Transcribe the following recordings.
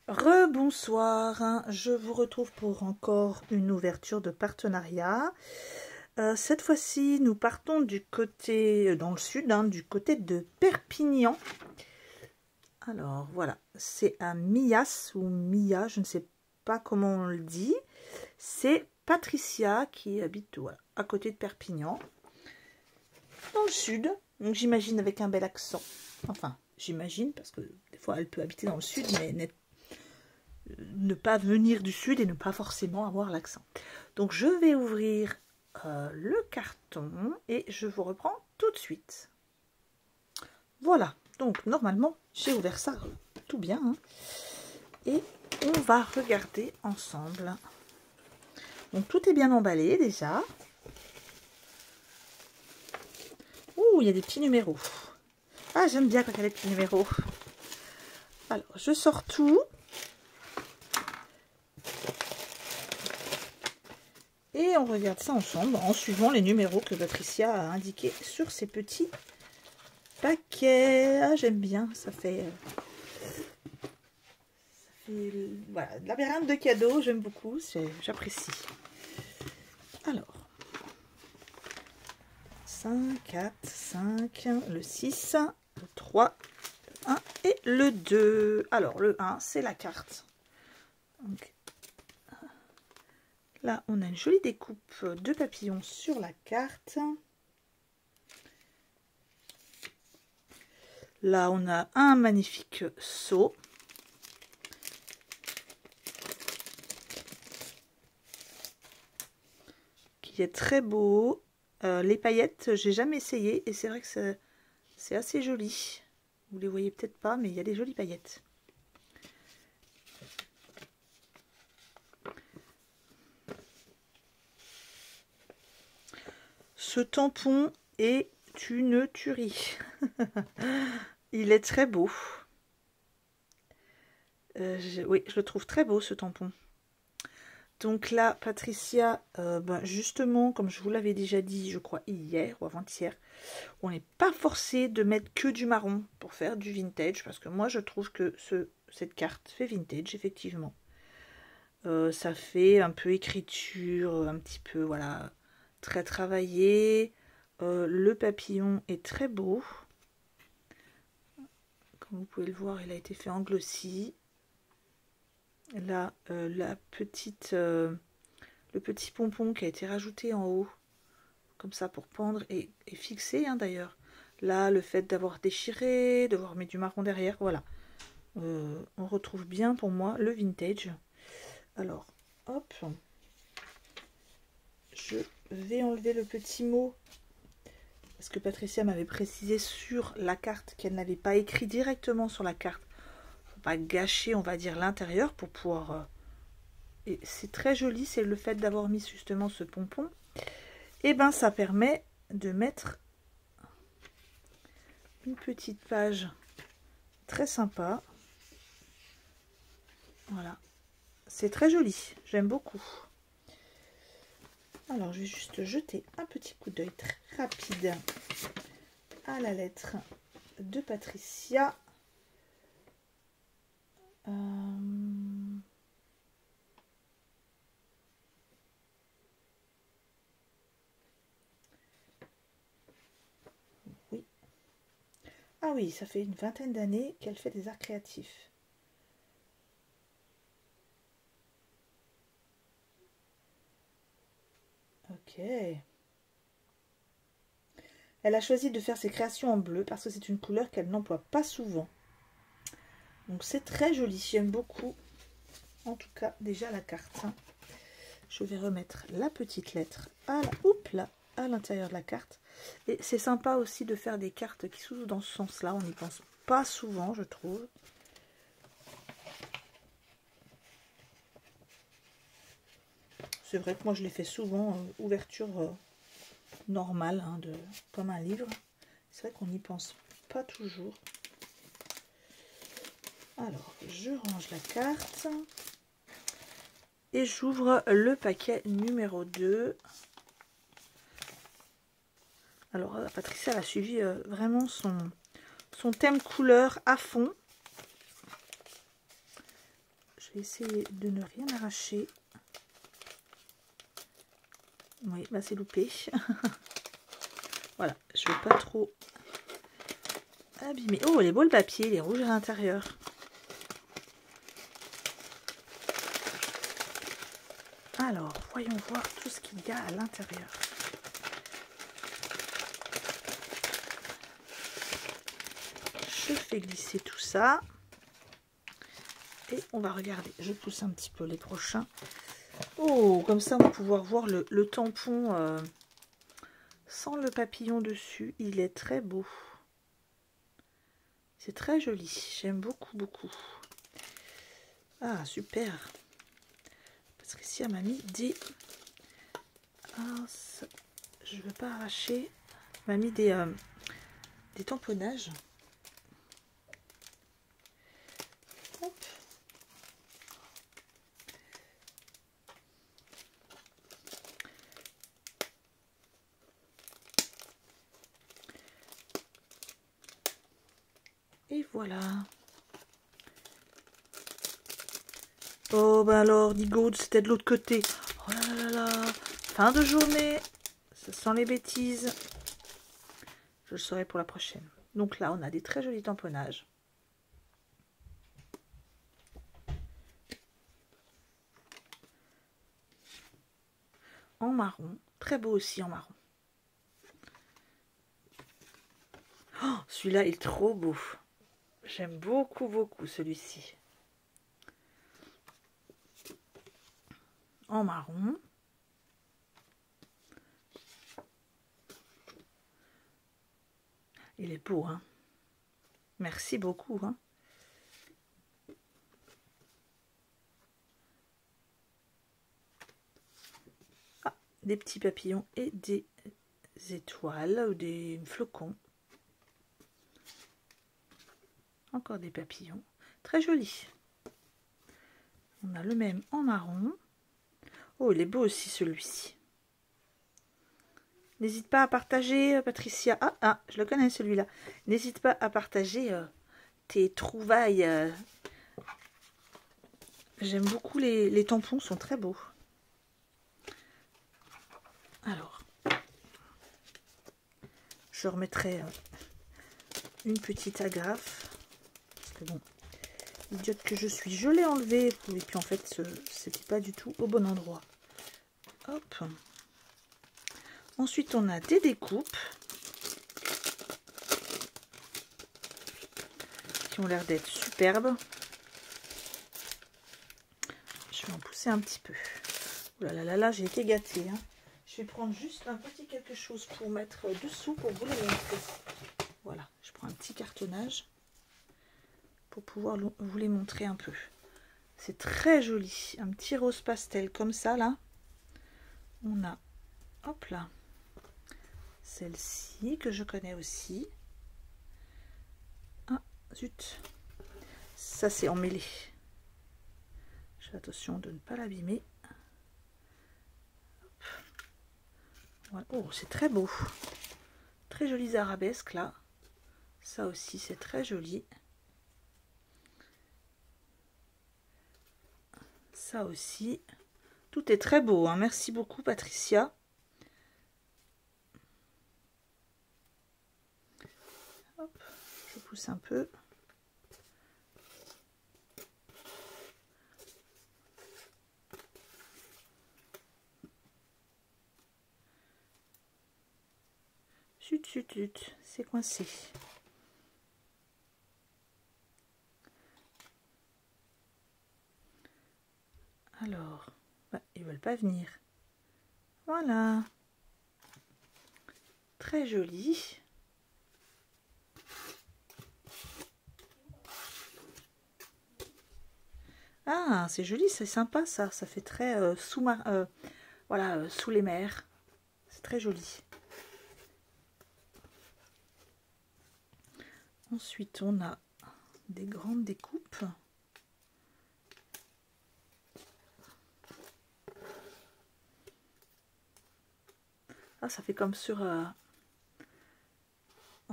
Rebonsoir, je vous retrouve pour encore une ouverture de partenariat. Cette fois-ci, nous partons du côté, dans le sud, du côté de Perpignan. Alors voilà, c'est à Millas ou Mia, je ne sais pas comment on le dit. C'est Patricia qui habite voilà, à côté de Perpignan, dans le sud. Donc j'imagine avec un bel accent. Enfin, j'imagine parce que des fois elle peut habiter dans le sud, mais ne pas venir du sud et ne pas forcément avoir l'accent. Donc je vais ouvrir le carton et je vous reprends tout de suite. Voilà, donc normalement j'ai ouvert ça tout bien, hein, et on va regarder ensemble. Donc tout est bien emballé déjà. Ouh, il y a des petits numéros. Ah, j'aime bien quand il y a des petits numéros. Alors, je sors tout. Et on regarde ça ensemble en suivant les numéros que Patricia a indiqués sur ces petits paquets. Ah, j'aime bien, ça fait voilà, de labyrinthe de cadeaux, j'aime beaucoup, j'apprécie. Alors, 5, 4, 5, le 6, le 3, le 1 et le 2. Alors, le 1, c'est la carte. Donc, là, on a une jolie découpe de papillons sur la carte. Là, on a un magnifique seau. Qui est très beau. Les paillettes, j'ai jamais essayé et c'est vrai que c'est assez joli. Vous les voyez peut-être pas, mais il y a des jolies paillettes. Ce tampon est une tuerie. Il est très beau. Oui, je le trouve très beau ce tampon. Donc là, Patricia, justement, comme je vous l'avais déjà dit, je crois hier ou avant-hier, on n'est pas forcé de mettre que du marron pour faire du vintage, parce que moi je trouve que cette carte fait vintage, effectivement. Ça fait un peu écriture, un petit peu, voilà, très travaillé. Le papillon est très beau. Comme vous pouvez le voir, il a été fait en glossy. Là, le petit pompon qui a été rajouté en haut, comme ça pour pendre et fixer, hein, d'ailleurs. Là, le fait d'avoir déchiré, d'avoir mis du marron derrière, voilà. On retrouve bien pour moi le vintage. Alors, hop, je vais enlever le petit mot parce que Patricia m'avait précisé sur la carte qu'elle n'avait pas écrit directement sur la carte. Faut pas gâcher, on va dire, l'intérieur pour pouvoir... Et c'est très joli, c'est le fait d'avoir mis justement ce pompon. Et ben ça permet de mettre une petite page très sympa. Voilà, c'est très joli, j'aime beaucoup. Alors je vais juste jeter un petit coup d'œil très rapide à la lettre de Patricia. Oui. Ah oui, ça fait une vingtaine d'années qu'elle fait des arts créatifs. Ok. Elle a choisi de faire ses créations en bleu parce que c'est une couleur qu'elle n'emploie pas souvent. Donc c'est très joli, j'aime beaucoup. En tout cas, déjà la carte. Je vais remettre la petite lettre à l'intérieur de la carte. Et c'est sympa aussi de faire des cartes qui s'ouvrent dans ce sens-là. On n'y pense pas souvent, je trouve. C'est vrai que moi, je l'ai fait souvent, ouverture normale, hein, comme un livre. C'est vrai qu'on n'y pense pas toujours. Alors, je range la carte. Et j'ouvre le paquet numéro 2. Alors, Patricia elle a suivi vraiment son thème couleur à fond. Je vais essayer de ne rien arracher. Oui, bah c'est loupé. Voilà, je ne veux pas trop abîmer. Oh, il est beau le papier, il est rouge à l'intérieur. Alors, voyons voir tout ce qu'il y a à l'intérieur. Je fais glisser tout ça. Et on va regarder. Je pousse un petit peu les prochains. Oh, comme ça on va pouvoir voir le tampon sans le papillon dessus. Il est très beau. C'est très joli. J'aime beaucoup, beaucoup. Ah, super. Patricia m'a mis des... Ah, ça... Je ne veux pas arracher. M'a mis des tamponnages. Hop. Et voilà. Oh, bah alors, Digo, c'était de l'autre côté. Oh là là là. Fin de journée. Ça sent les bêtises. Je le saurai pour la prochaine. Donc là, on a des très jolis tamponnages. En marron. Très beau aussi en marron. Oh, celui-là est trop beau. J'aime beaucoup, beaucoup celui-ci. En marron. Il est beau, hein. Merci beaucoup, hein. Ah, des petits papillons et des étoiles ou des flocons. Encore des papillons. Très joli. On a le même en marron. Oh, il est beau aussi celui-ci. N'hésite pas à partager, Patricia. Ah, je le connais celui-là. N'hésite pas à partager tes trouvailles. J'aime beaucoup les tampons, sont très beaux. Alors, je remettrai une petite agrafe. Parce que bon, idiote que je suis, je l'ai enlevé. Et puis en fait, c'était pas du tout au bon endroit. Hop. Ensuite, on a des découpes qui ont l'air d'être superbes. Je vais en pousser un petit peu. Oh là là là là, j'ai été gâtée, hein. Je vais prendre juste un petit quelque chose pour mettre dessous pour vous les montrer. Voilà, je prends un petit cartonnage pour pouvoir vous les montrer un peu. C'est très joli. Un petit rose pastel comme ça, là. On a, hop là, celle-ci que je connais aussi. Ah, zut. Ça, c'est emmêlé. Je fais attention de ne pas l'abîmer. Voilà. Oh, c'est très beau. Très jolies arabesques, là. Ça aussi, c'est très joli. Ça aussi. Tout est très beau, hein. Merci beaucoup, Patricia. Hop, je pousse un peu. Zut, zut, zut, c'est coincé. Alors, bah, ils veulent pas venir. Voilà. Très joli. Ah, c'est joli, c'est sympa ça. Ça fait très sous-marin. Voilà, sous les mers. C'est très joli. Ensuite, on a des grandes découpes. Ah, ça fait comme sur en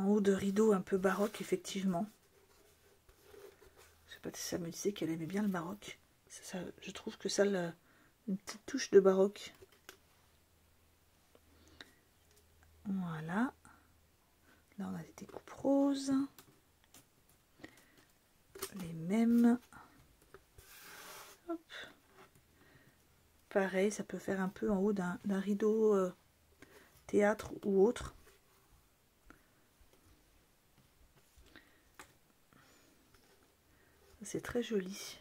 haut de rideau un peu baroque, effectivement. Je sais pas si ça me disait qu'elle aimait bien le baroque. je trouve que ça a une petite touche de baroque. Voilà. Là, on a des découpes roses. Les mêmes. Hop. Pareil, ça peut faire un peu en haut d'un rideau théâtre ou autre. C'est très joli.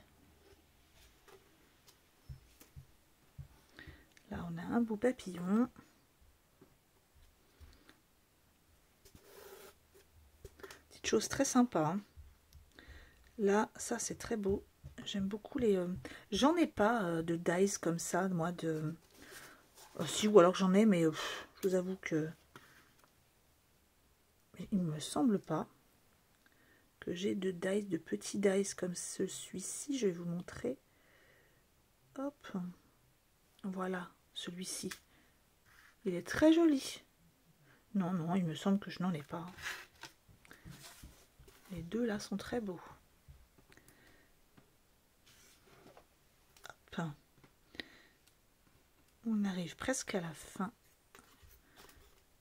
Là, on a un beau papillon. Petite chose très sympa. Hein. Là, ça, c'est très beau. J'aime beaucoup les... J'en ai pas de dies comme ça, moi, de... si, ou alors j'en ai, mais je vous avoue que... Il me semble pas que j'ai de dice, de petits dice comme celui-ci. Je vais vous montrer. Hop. Voilà, celui-ci. Il est très joli. Non, non, il me semble que je n'en ai pas. Les deux là sont très beaux. Hop. On arrive presque à la fin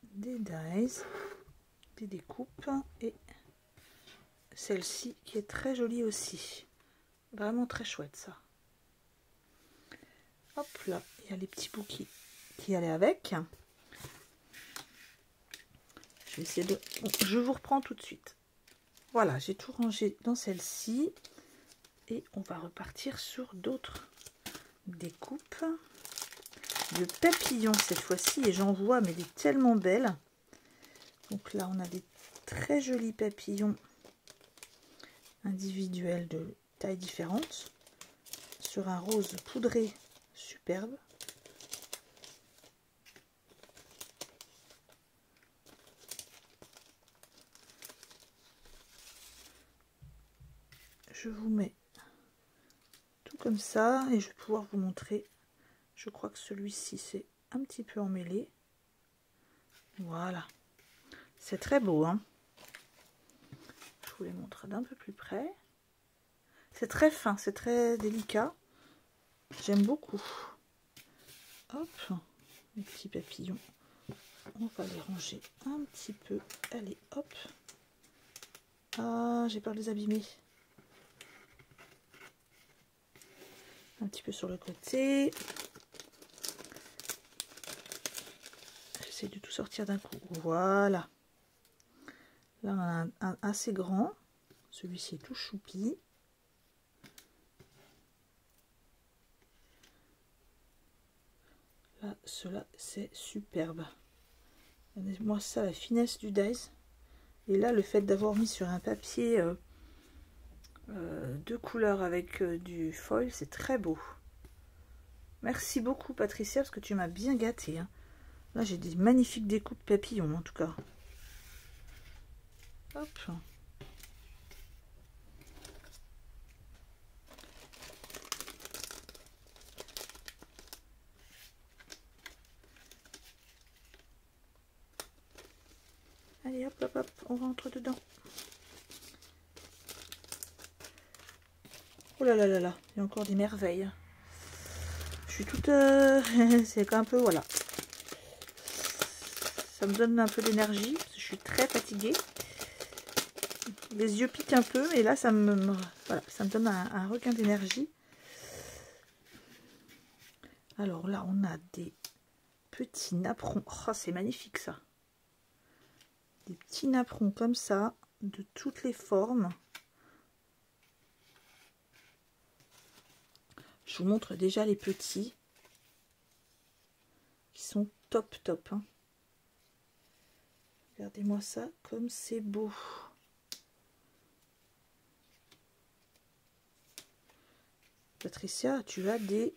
des dies, des découpes, et celle-ci qui est très jolie aussi. Vraiment très chouette ça. Hop là, il y a les petits bouts qui allaient avec. Je vais essayer de... Bon, je vous reprends tout de suite. Voilà, j'ai tout rangé dans celle-ci. Et on va repartir sur d'autres découpes de papillons cette fois-ci. Et j'en vois, mais des tellement belles. Donc là, on a des très jolis papillons individuels de tailles différentes. Sur un rose poudré superbe. Je vous mets tout comme ça et je vais pouvoir vous montrer. Je crois que celui-ci c'est un petit peu emmêlé. Voilà, c'est très beau, hein. Je vous les montre d'un peu plus près. C'est très fin, c'est très délicat. J'aime beaucoup. Hop, les petits papillons. On va les ranger un petit peu. Allez, hop. Ah, j'ai peur de les abîmer. Un petit peu sur le côté. J'essaie de tout sortir d'un coup. Voilà. Là, on a un assez grand. Celui-ci est tout choupi. Là, cela, c'est superbe. Regardez-moi ça, la finesse du dies. Et là, le fait d'avoir mis sur un papier deux couleurs avec du foil, c'est très beau. Merci beaucoup, Patricia, parce que tu m'as bien gâté. Hein. Là, j'ai des magnifiques découpes papillons, en tout cas. Hop. Allez, hop, hop, hop, on rentre dedans. Oh là là là là, il y a encore des merveilles. Je suis toute... c'est un peu, voilà. Ça me donne un peu d'énergie, parce que je suis très fatiguée. Les yeux piquent un peu, et là, ça me donne un regain d'énergie. Alors là, on a des petits napperons. Oh, c'est magnifique, ça. Des petits napperons comme ça, de toutes les formes. Je vous montre déjà les petits, qui sont top top. Hein. Regardez-moi ça, comme c'est beau. Patricia, tu as des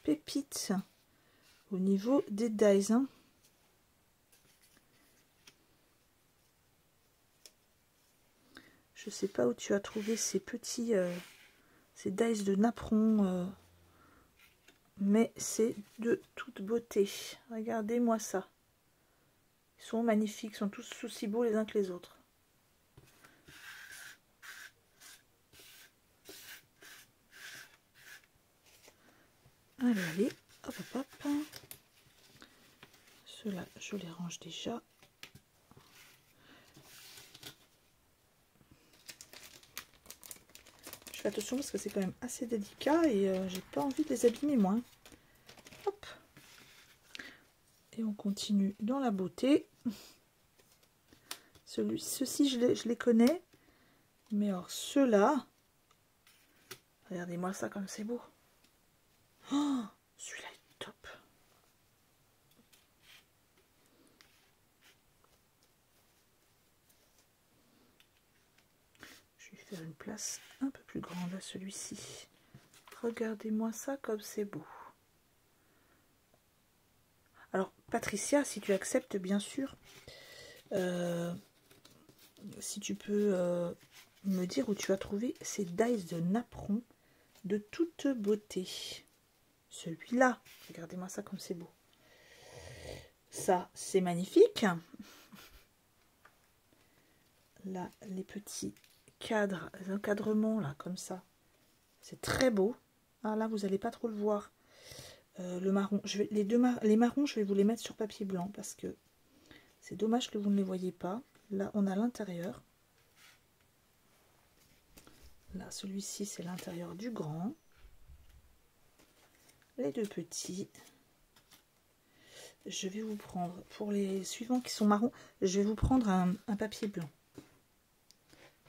pépites au niveau des dies. Hein. Je sais pas où tu as trouvé ces petits ces dies de napperon, mais c'est de toute beauté. Regardez-moi ça. Ils sont magnifiques, ils sont tous aussi beaux les uns que les autres. Allez, hop, hop, hop. Ceux-là, je les range déjà. Je fais attention parce que c'est quand même assez délicat et j'ai pas envie de les abîmer moi. Hop. Et on continue dans la beauté. Ceux-ci, je les connais. Mais alors, ceux-là, regardez-moi ça comme c'est beau. Oh, celui-là est top. Je vais faire une place un peu plus grande à celui-ci. Regardez-moi ça comme c'est beau. Alors, Patricia, si tu acceptes, bien sûr, si tu peux me dire où tu as trouvé ces dies de napperon de toute beauté. Celui-là, regardez-moi ça comme c'est beau. Ça, c'est magnifique. Là, les petits cadres, les encadrements, là, comme ça. C'est très beau. Ah, là, vous n'allez pas trop le voir. Le marron, les marrons, je vais vous les mettre sur papier blanc parce que c'est dommage que vous ne les voyez pas. Là, on a l'intérieur. Là, celui-ci, c'est l'intérieur du grand. Les deux petits. Je vais vous prendre, pour les suivants qui sont marrons, je vais vous prendre un papier blanc.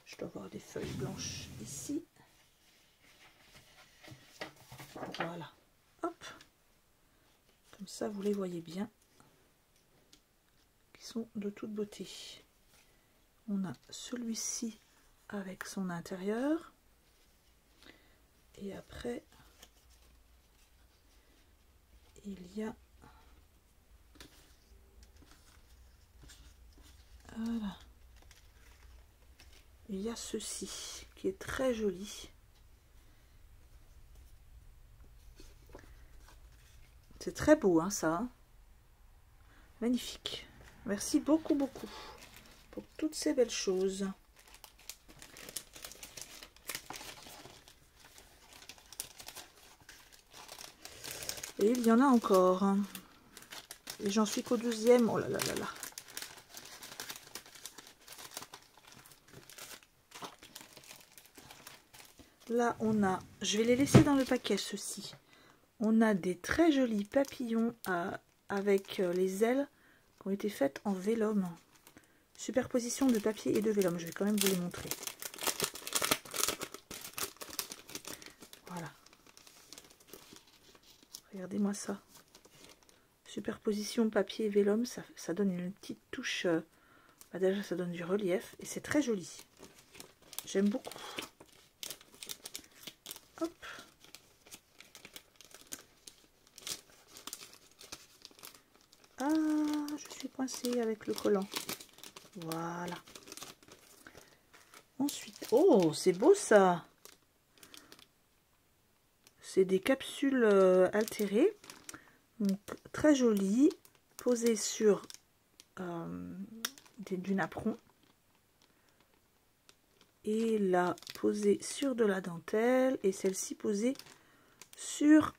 Je dois avoir des feuilles blanches ici. Voilà. Hop. Comme ça, vous les voyez bien. Qui sont de toute beauté. On a celui-ci avec son intérieur. Et après, il y a... Voilà. Il y a ceci qui est très joli. C'est très beau, hein, ça. Magnifique. Merci beaucoup, beaucoup pour toutes ces belles choses. Et il y en a encore. Et j'en suis qu'au 12e. Oh là là là là. Là, on a... Je vais les laisser dans le paquet, ceux-ci. On a des très jolis papillons avec les ailes qui ont été faites en vélum. Superposition de papier et de vélum. Je vais quand même vous les montrer. Voilà. Regardez-moi ça. Superposition papier et vélum, ça donne une petite touche. Déjà, ça donne du relief et c'est très joli. J'aime beaucoup. Hop. Ah, je suis coincée avec le collant. Voilà. Ensuite, oh, c'est beau ça. C'est des capsules altérées. Donc, très jolies. Posées sur du napperon. Et là, posée sur de la dentelle. Et celle-ci posée sur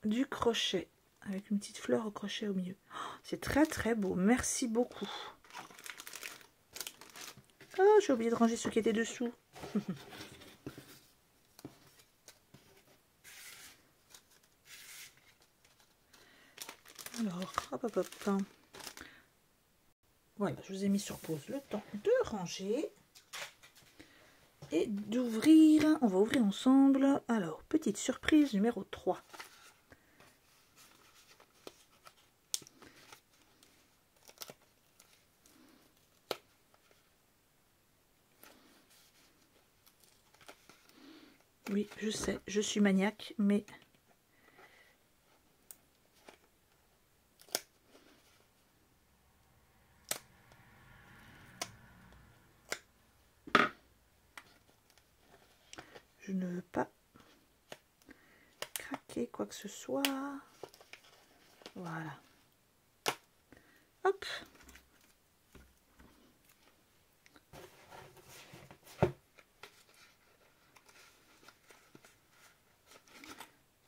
du crochet. Avec une petite fleur au crochet au milieu. Oh, c'est très très beau. Merci beaucoup. Oh, j'ai oublié de ranger ce qui était dessous. Alors, hop, hop, hop. Voilà, je vous ai mis sur pause le temps de ranger et d'ouvrir. On va ouvrir ensemble. Alors, petite surprise numéro 3. Oui, je sais, je suis maniaque, mais... je ne veux pas craquer quoi que ce soit. Voilà. Hop.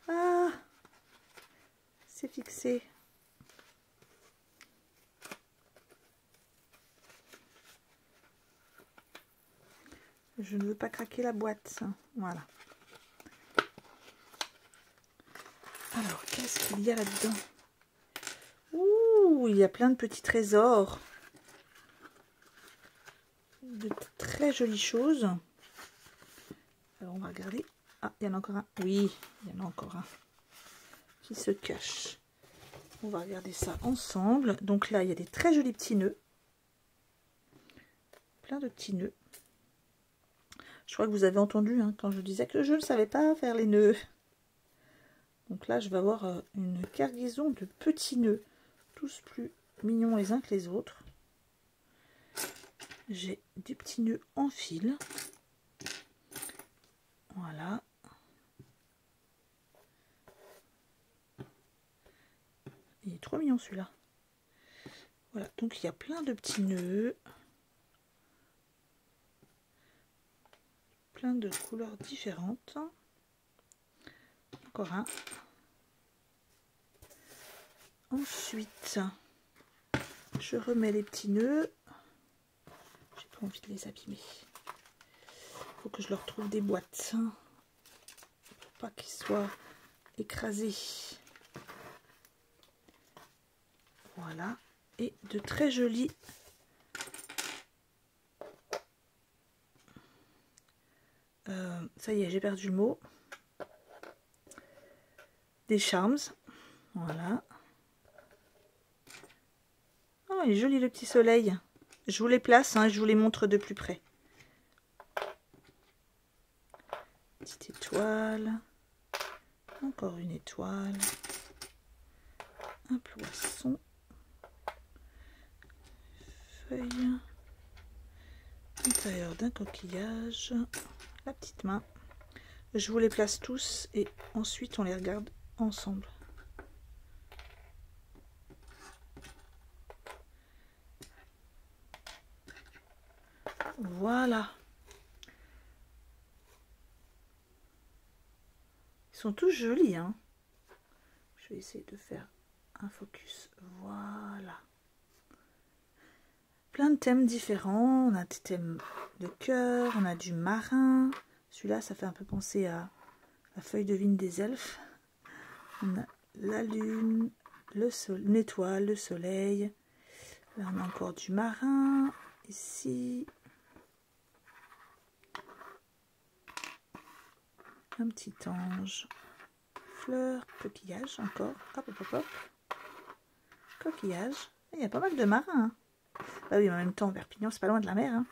Ah, c'est fixé. Je ne veux pas craquer la boîte. Voilà. Alors, qu'est-ce qu'il y a là-dedans? Ouh, il y a plein de petits trésors. De très jolies choses. Alors, on va regarder. Ah, il y en a encore un. Oui, il y en a encore un qui se cache. On va regarder ça ensemble. Donc là, il y a des très jolis petits nœuds. Plein de petits nœuds. Je crois que vous avez entendu hein, quand je disais que je ne savais pas faire les nœuds. Donc là, je vais avoir une cargaison de petits nœuds. Tous plus mignons les uns que les autres. J'ai des petits nœuds en fil. Voilà. Il est trop mignon celui-là. Voilà, donc il y a plein de petits nœuds. Plein de couleurs différentes. Encore un. Ensuite, je remets les petits nœuds. J'ai pas envie de les abîmer. Il faut que je leur trouve des boîtes. Pour pas qu'ils soient écrasés. Voilà. Et de très jolis ça y est, j'ai perdu le mot. Des charms. Voilà. Oh, il est joli le petit soleil. Je vous les place, hein, je vous les montre de plus près. Petite étoile. Encore une étoile. Un poisson. Feuille. L'intérieur d'un coquillage. La petite main. Je vous les place tous et ensuite on les regarde ensemble. Voilà. Ils sont tous jolis, hein. Je vais essayer de faire un focus. Voilà. Plein de thèmes différents. On a des thèmes de cœur, on a du marin. Celui-là, ça fait un peu penser à la feuille de vigne des elfes. On a la lune, le soleil, une étoile, le soleil. Là, on a encore du marin. Ici, un petit ange, fleur, coquillage encore. Hop, hop, hop, hop. Coquillage. Il y a pas mal de marins. Hein. Bah oui, en même temps, Perpignan, c'est pas loin de la mer. Hein.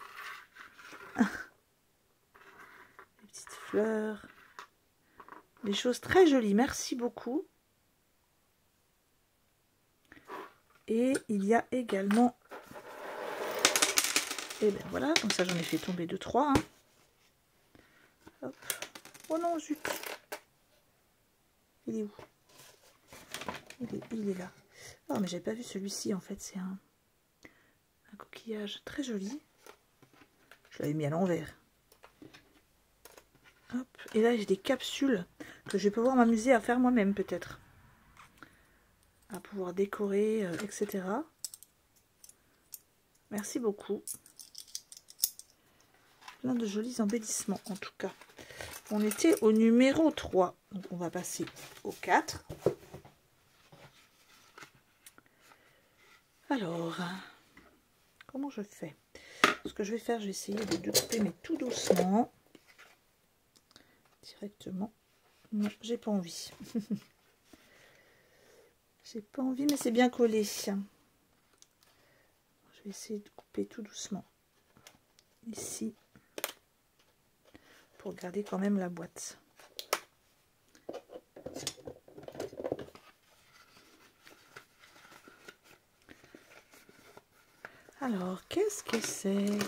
Des petites fleurs. Des choses très jolies. Merci beaucoup. Et il y a également... Et ben voilà, comme ça j'en ai fait tomber 2-3. Hein. Hop. Oh non, zut. Il est où? Il est là. Oh, mais j'avais pas vu celui-ci en fait. C'est un coquillage très joli. Je l'avais mis à l'envers. Hop. Et là j'ai des capsules que je vais pouvoir m'amuser à faire moi-même peut-être. À pouvoir décorer, etc. Merci beaucoup. Plein de jolis embellissements en tout cas. On était au numéro 3. Donc on va passer au 4. Alors, comment je fais? Ce que je vais faire, je vais essayer de découper, mais tout doucement. Directement. Non, j'ai pas envie. J'ai pas envie, mais c'est bien collé. Je vais essayer de couper tout doucement. Ici. Pour garder quand même la boîte. Alors, qu'est-ce que c'est?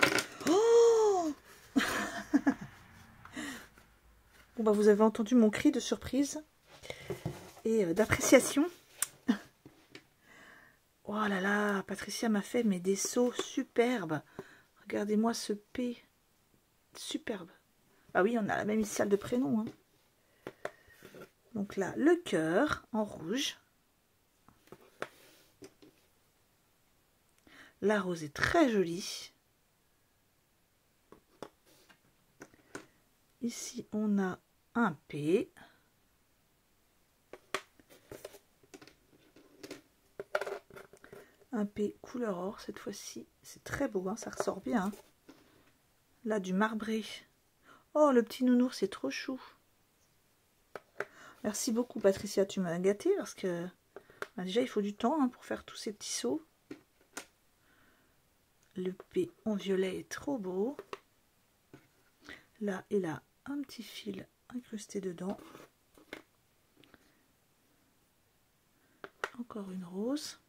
Oh bon, bah, vous avez entendu mon cri de surprise et d'appréciation. Oh là là, Patricia m'a fait mais des seaux superbes. Regardez-moi ce P. Superbe. Ah oui, on a la même initiale de prénom. Hein. Donc là, le cœur en rouge. La rose est très jolie. Ici, on a un P. Un P couleur or cette fois-ci. C'est très beau, hein, ça ressort bien. Hein. Là, du marbré. Oh, le petit nounours, c'est trop chou. Merci beaucoup, Patricia. Tu m'as gâtée parce que bah, déjà, il faut du temps hein, pour faire tous ces petits seaux. Le P en violet est trop beau. Là, il a un petit fil incrusté dedans. Encore une rose.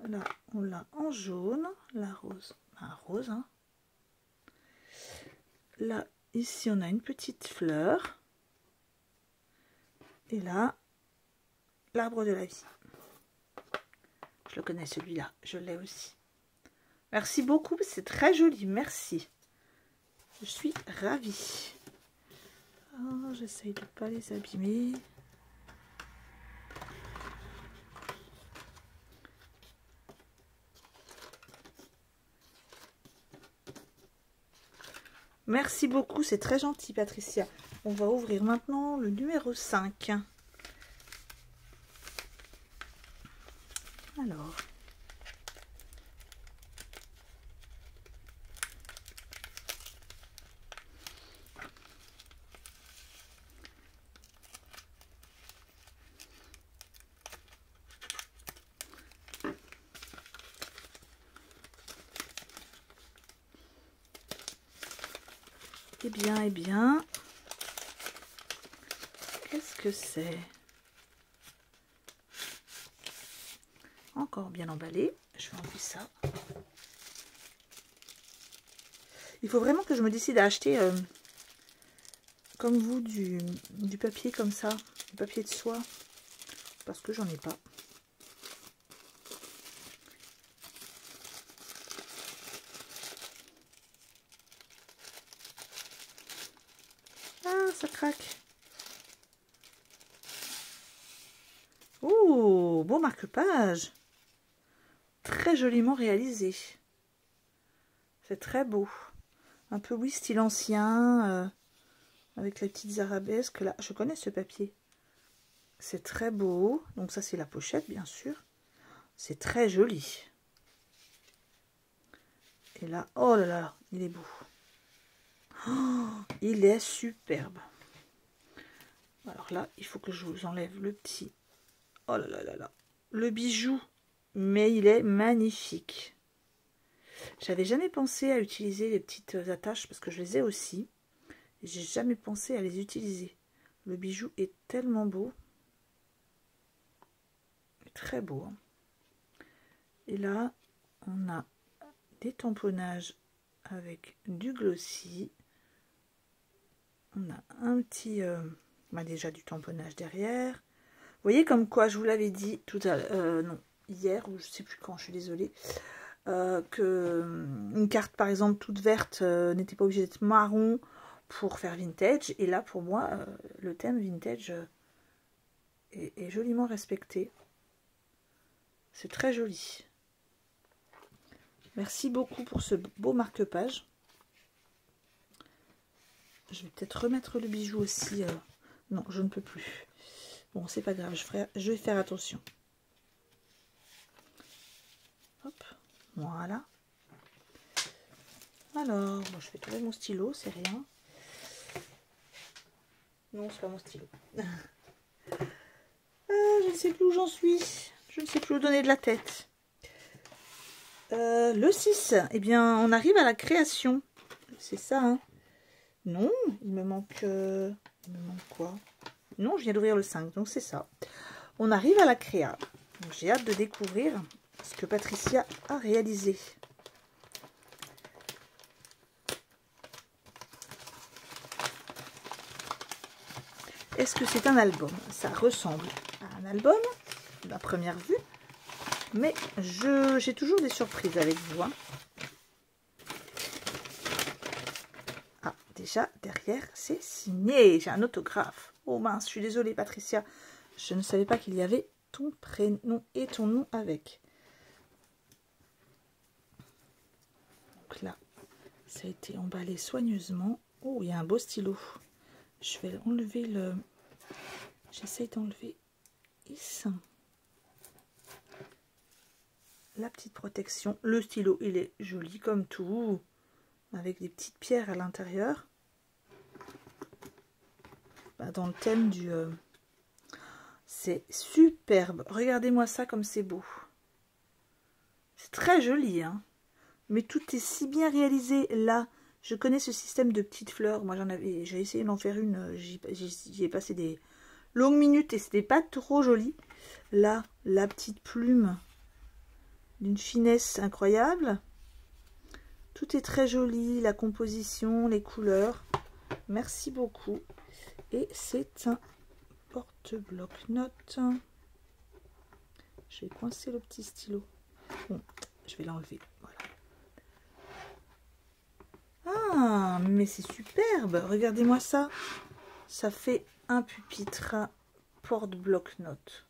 Là, on l'a en jaune. La rose, un rose. Hein. Là, ici, on a une petite fleur. Et là, l'arbre de la vie. Je le connais celui-là, je l'ai aussi. Merci beaucoup, c'est très joli, merci. Je suis ravie. Oh, j'essaye de ne pas les abîmer. Merci beaucoup, c'est très gentil, Patricia. On va ouvrir maintenant le numéro 5. Alors. Eh bien, qu'est-ce que c'est? Encore bien emballé. Je vais enlever ça. Il faut vraiment que je me décide à acheter, comme vous, du papier comme ça, du papier de soie, parce que j'en ai pas. Ah, ça craque. Oh, beau marque-page. Très joliment réalisé. C'est très beau. Un peu, oui, style ancien, avec les petites arabesques. Là, je connais ce papier. C'est très beau. Donc ça, c'est la pochette, bien sûr. C'est très joli. Et là, oh là là, il est beau. Oh, il est superbe. Alors là, il faut que je vous enlève le petit. Oh là là là là. Le bijou. Mais il est magnifique. J'avais jamais pensé à utiliser les petites attaches parce que je les ai aussi. J'ai jamais pensé à les utiliser. Le bijou est tellement beau. Très beau. Hein. Et là, on a des tamponnages avec du glossy. On a un petit... bah déjà du tamponnage derrière. Vous voyez comme quoi, je vous l'avais dit tout à l'heure, non, hier, ou je sais plus quand, je suis désolée, que une carte par exemple toute verte n'était pas obligée d'être marron pour faire vintage. Et là, pour moi, le thème vintage est joliment respecté. C'est très joli. Merci beaucoup pour ce beau marque-page. Je vais peut-être remettre le bijou aussi. Non, je ne peux plus. Bon, c'est pas grave, je vais faire attention. Hop, voilà. Alors, bon, je vais trouver mon stylo, c'est rien. Non, c'est pas mon stylo. Je ne sais plus où j'en suis. Je ne sais plus où donner de la tête. Le 6, eh bien, on arrive à la création. C'est ça, hein. Non, il me manque quoi? Non, je viens d'ouvrir le 5, donc c'est ça. On arrive à la créa. J'ai hâte de découvrir ce que Patricia a réalisé. Est-ce que c'est un album? Ça ressemble à un album, à première vue. Mais j'ai toujours des surprises avec vous. Hein. Ah, déjà, derrière, c'est signé. J'ai un autographe. Oh mince, je suis désolée, Patricia. Je ne savais pas qu'il y avait ton prénom et ton nom avec. Ça a été emballé soigneusement. Oh, il y a un beau stylo. Je vais enlever le... J'essaye d'enlever ici la petite protection. Le stylo, il est joli comme tout, avec des petites pierres à l'intérieur. Dans le thème du... C'est superbe. Regardez-moi ça comme c'est beau. C'est très joli, hein. Mais tout est si bien réalisé. Là, je connais ce système de petites fleurs. Moi, j'ai essayé d'en faire une. J'y ai passé des longues minutes et c'était pas trop joli. Là, la petite plume d'une finesse incroyable. Tout est très joli. La composition, les couleurs. Merci beaucoup. Et c'est un porte-bloc-notes. Je vais coincer le petit stylo. Bon, je vais l'enlever. Voilà. Ah, mais c'est superbe. Regardez-moi ça. Ça fait un pupitre porte-bloc-notes.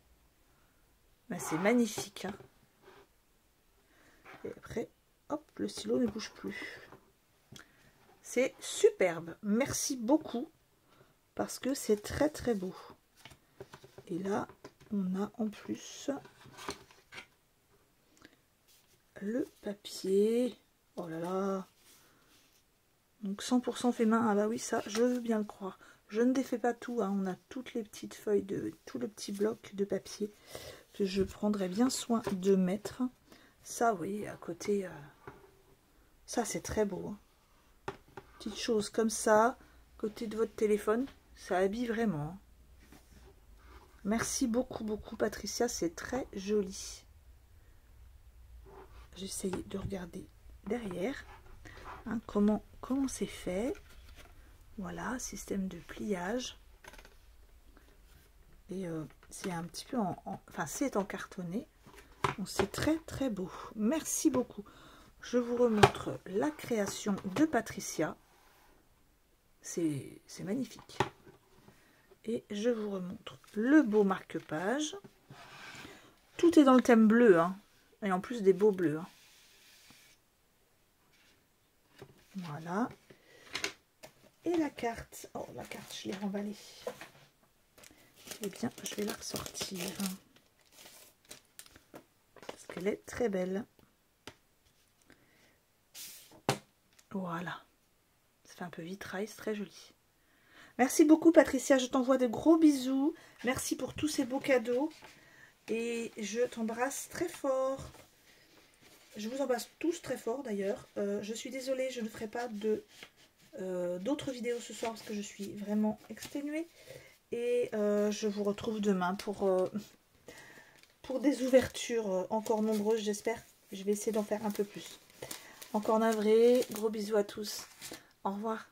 Ben, c'est magnifique. Hein. Et après, hop, le stylo ne bouge plus. C'est superbe. Merci beaucoup. Parce que c'est très très beau. Et là, on a en plus le papier. Oh là là. Donc 100% fait main. Ah bah oui, ça, je veux bien le croire. Je ne défais pas tout. Hein. On a toutes les petites feuilles, tout le petit bloc de papier que je prendrai bien soin de mettre. Ça, vous voyez, à côté, ça c'est très beau. Hein. Petite chose comme ça, côté de votre téléphone, ça habille vraiment. Hein. Merci beaucoup, beaucoup, Patricia. C'est très joli. J'essaye de regarder derrière hein, comment c'est fait. Voilà, système de pliage. Et c'est un petit peu enfin, c'est en cartonné. Donc c'est très, très beau. Merci beaucoup. Je vous remontre la création de Patricia. C'est magnifique. Et je vous remontre le beau marque-page. Tout est dans le thème bleu. Hein. Et en plus des beaux bleus. Hein. Voilà. Et la carte. Oh, la carte, je l'ai remballée. Eh bien, je vais la ressortir. Parce qu'elle est très belle. Voilà. Ça fait un peu vitrail, c'est très joli. Merci beaucoup, Patricia. Je t'envoie de gros bisous. Merci pour tous ces beaux cadeaux. Et je t'embrasse très fort. Je vous embrasse tous très fort d'ailleurs. Je suis désolée, je ne ferai pas d'autres vidéos ce soir parce que je suis vraiment exténuée. Et je vous retrouve demain pour des ouvertures encore nombreuses, j'espère. Je vais essayer d'en faire un peu plus. Encore navré. Gros bisous à tous. Au revoir.